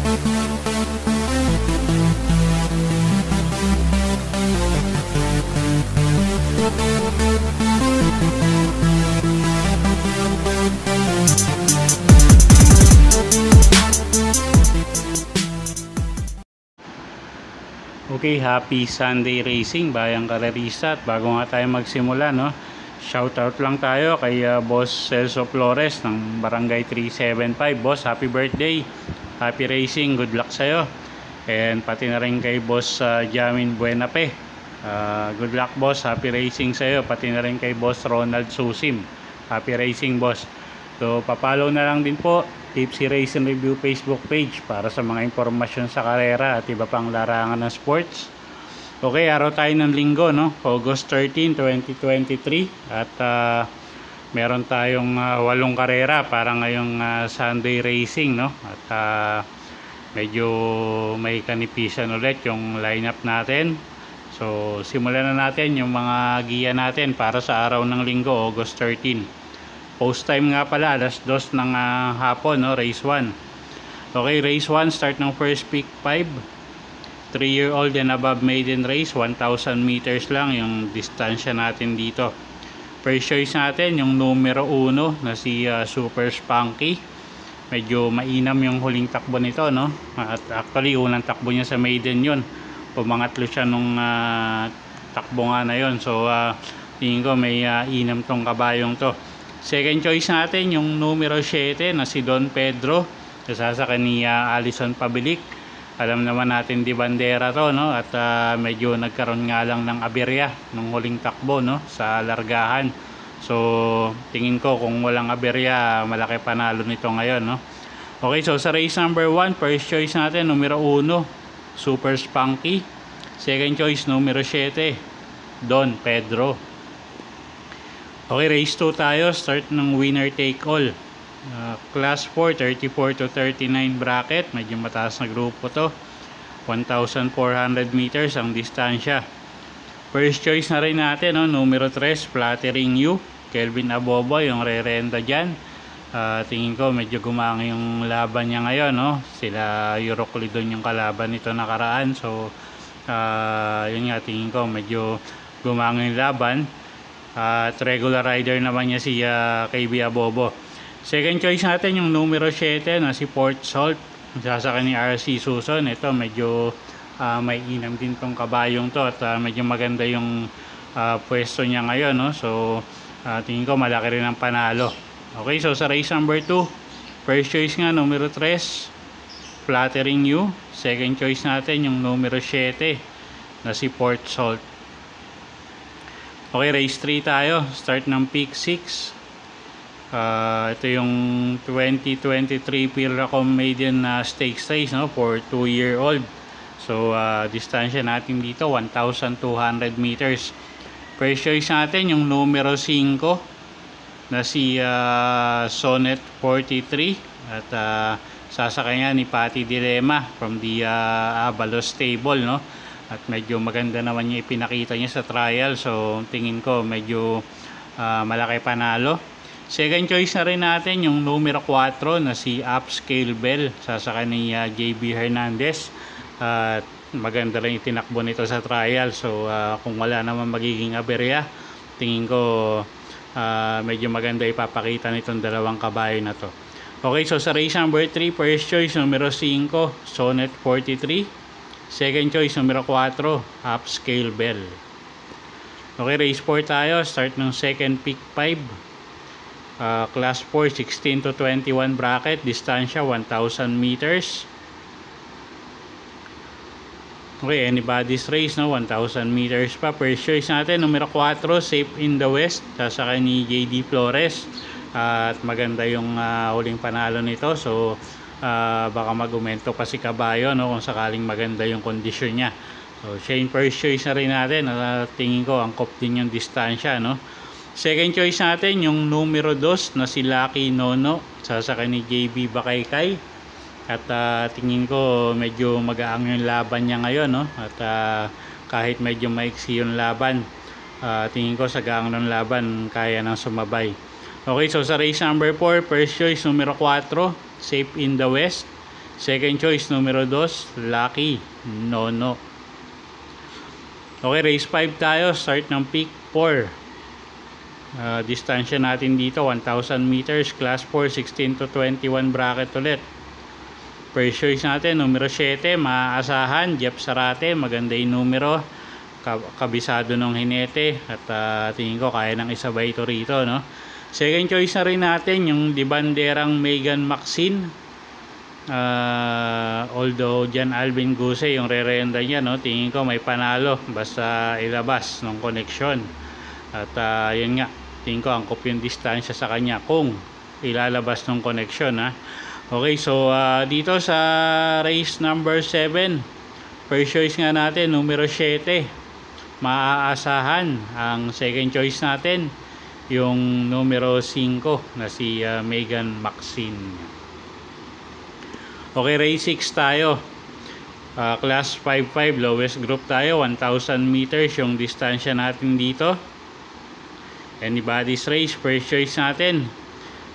Okay, happy Sunday racing bayang karerista. At bago nga tayo magsimula, no, shoutout lang tayo kay Boss Celso Flores ng Barangay 375. Boss, happy birthday, happy racing, good luck sa'yo. And pati na rin kay Boss Jamin Buenape, good luck boss, happy racing sa'yo. Pati na rin kay Boss Ronald Susim, happy racing boss. So papalo na lang din po Tipsy Race and Review Facebook page para sa mga impormasyon sa karera at iba pang larangan ng sports. Okay, araw tayo ng linggo, no? August 13, 2023. At meron tayong 8 karera para ngayong Sunday racing, no? At medyo may kanipisan ulit yung lineup natin. So simulan na natin yung mga giya natin para sa araw ng linggo, August 13. Post time nga pala, alas 2 ng hapon, no? Race 1. Okay, race 1, start ng first pick 5. 3-year-old and above maiden race, 1,000 meters lang yung distansya natin dito. First choice natin, yung numero 1 na si Super Spunky. Medyo mainam yung huling takbo nito, no? At actually, unang takbo niya sa maiden yun. Pumangatlo siya nung takbo nga na yun. So, tingin ko may inam tong kabayong to. Second choice natin yung numero 7 na si Don Pedro, sasakyan ni Alison Pabilik. Alam naman natin di bandera to, no? At medyo nagkaroon nga lang ng aberya nung huling takbo, no, sa largahan. So tingin ko kung walang aberya, malaki panalo nito ngayon, no? Okay, so sa race number 1, first choice natin numero 1, Super Spunky. Second choice numero 7, Don Pedro. Okay, race 2 tayo. Start ng winner take all. Class 4, 34 to 39 bracket. Medyo mataas na grupo to. 1,400 meters ang distansya. First choice na rin natin, no? Numero 3, Flattering You. Kelvin Abobo, yung re-renta dyan. Tingin ko medyo gumanga yung laban niya ngayon, no? Sila Euroclidon yung kalaban nito nakaraan. So, yun nga, tingin ko medyo gumanga yung laban. At regular rider naman niya si KB Abobo. Second choice natin yung numero 7 na si Port Salt, sasakyan ni RC Susan. Ito medyo may inam din tong kabayong to at medyo maganda yung pwesto niya ngayon, no? So tingin ko malaki rin ang panalo. Okay, so sa race number 2, first choice nga numero 3, Flattering You. Second choice natin yung numero 7 na si Port Salt. Okay, race 3 tayo. Start ng pick 6. Ito yung 2023 Piracom Maiden Stakes race, no, for 2-year-old. So, distansya natin dito 1,200 meters. First choice natin yung numero 5 na si Sonnet 43. At sasakyan ni Patty Dilema from the Avalos stable, no? At medyo maganda naman niya ipinakita niya sa trial. So tingin ko medyo malaki panalo. Second choice na rin natin yung numero 4 na si Upscale Bell, sasakyan ni JB Hernandez. At maganda rin itinakbo nito sa trial. So kung wala naman magiging aberya, tingin ko medyo maganda ipapakita nitong dalawang kabayo na to. Okay, so sa race number 3, first choice numero 5, Sonnet 43. Second choice numero 4, Upscale Bell. Okay, race 4 tayo. Start ng second pick 5. Class 4, 16 to 21 bracket. Distansya 1,000 meters. Okay, anybody's race, no? 1,000 meters pa. First choice natin numero 4, Safe in the West, sasakyan ni JD Flores. At maganda yung huling panalo nito. So baka mag-umento pa si kabayo, no, kung sakaling maganda yung kondisyon niya. So siya yung first choice na rin natin. Tingin ko angkop din yung distansya, no. Second choice natin yung numero 2 na si Lucky Nono, sasakyan ni JB Bakaykay. At tingin ko medyo mag-aang yung laban niya ngayon, no. At kahit medyo maiksi yung laban, tingin ko sa gaang ng laban kaya nang sumabay. Okay, so sa race number 4, first choice numero 4, Safe in the West. Second choice, numero 2, Lucky Nono. Okay, race 5 tayo. Start ng peak 4. Distansya natin dito 1,000 meters, class 4, 16 to 21 bracket ulit. First choice natin, numero 7, maaasahan, Jeff Sarate. Maganda yung numero, kabisado ng hinete, at tingin ko kaya nang isabay ito rito, no? Second choice na rin natin yung di banderang Megan Maxine. Although dyan Alvin Guse yung re-renda niya, no? Tingin ko may panalo basta ilabas ng connection. At yun nga, tingin ko angkop yung distansya sa kanya kung ilalabas ng connection, ha. Okay, so dito sa race number 7, first choice nga natin, numero 7, maaasahan. Ang second choice natin, yung numero 5 na si Megan Maxine. Okay, race 6 tayo. Class 5-5, lowest group tayo, 1,000 meters yung distansya natin dito. Anybody's race, first choice natin,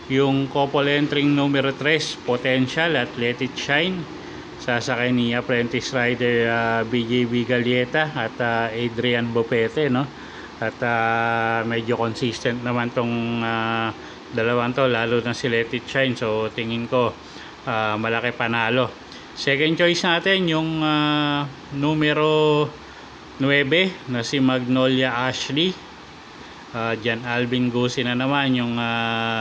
yung couple entering numero 3, Potential at Let It Shine. Sasakay ni apprentice rider BJB Galieta at Adrian Bopete, no? At medyo consistent naman tong dalawang to, lalo na si Let It Shine. So tingin ko malaki panalo. Second choice natin yung numero 9 na si Magnolia Ashley. Dyan Alvin Guse na naman yung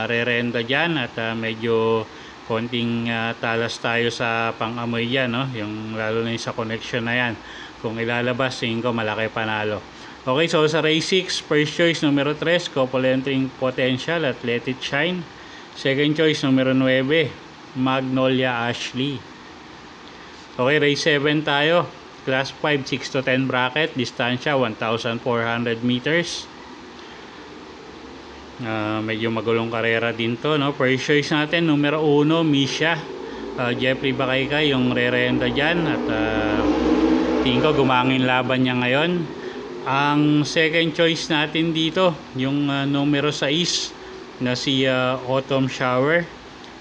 re-renda dyan, at medyo konting talas tayo sa pang-amoy yan, no? Yung lalo na yung sa connection na yan, kung ilalabas tingin ko malaki panalo. Okay, so sa race 6, first choice numero 3, couple entering Potential at Let It Shine. Second choice numero 9, Magnolia Ashley. Okay, race 7 tayo, class 5, 6 to 10 bracket, distansya 1,400 meters. Medyo magulong karera din to, no? First choice natin, numero 1, Misha. Jeffrey Bakayka yung re-renda dyan, at tingin ko gumangin laban niya ngayon. Ang second choice natin dito, yung numero 6 na si Autumn Shower,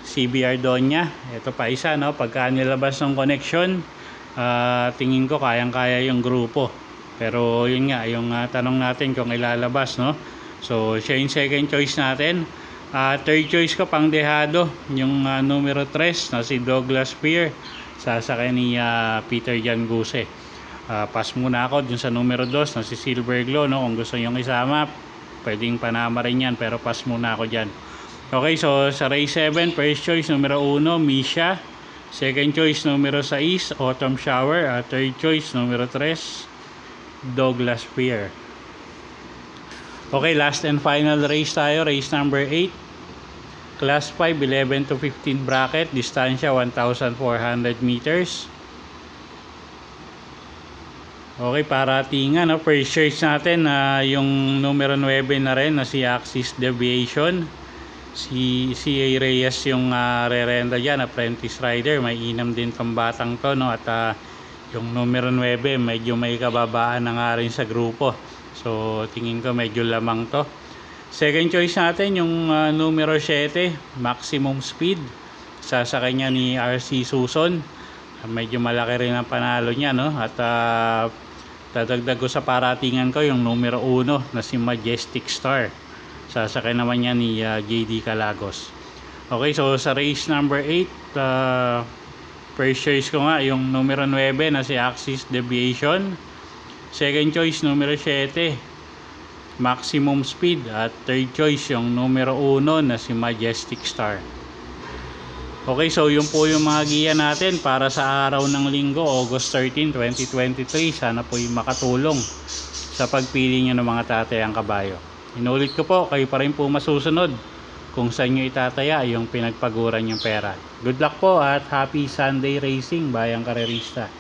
CBR Donya. Ito pa isa, no? Pagka nilabas ng connection, tingin ko kayang-kaya yung grupo. Pero yun nga, yung tanong natin kung ilalabas, no? So siya yung second choice natin. Third choice ko, pang dehado, yung numero 3 na si Douglas Spear. Sasakay ni Peter Jan Guse. Pass muna ako dun sa numero 2 na si Silver Glow, no? Kung gusto nyo isama, pwedeng panama rin yan, pero pass muna ako dyan. Okay, so sa race 7, first choice numero 1, Misha. Second choice numero 6, Autumn Shower. Third choice numero 3, Douglas Spear. Okay, last and final race tayo, race number 8, class 5, 11 to 15 bracket, distansya 1,400 meters. Okay, paratingan, no? First choice natin yung numero 9 na rin na si Axis Deviation. Si A. Reyes yung re-renda dyan, apprentice rider. May inam din tong batang to, no? At yung numero 9 medyo may kababaan na nga rin sa grupo. So tingin ko medyo lamang to. Second choice natin yung numero 7, Maximum Speed. Sasakay niya ni RC Suson. Medyo malaki rin ang panalo niya, no? At dadagdag ko sa paratingan ko yung numero 1 na si Majestic Star. Sasakay naman niya ni JD Calagos. Okay, so sa race number 8, first choice ko nga yung numero 9 na si Axis Deviation. Second choice numero 7, Maximum Speed. At third choice yung numero 1 na si Majestic Star. Okay, so yun po yung mga giya natin para sa araw ng linggo, August 13, 2023. Sana po yung makatulong sa pagpili nyo ng mga tatayang kabayo. Inulit ko po, kayo pa rin po masusunod kung saan nyo itataya yung pinagpaguran yung pera. Good luck po at happy Sunday racing, bayang karerista.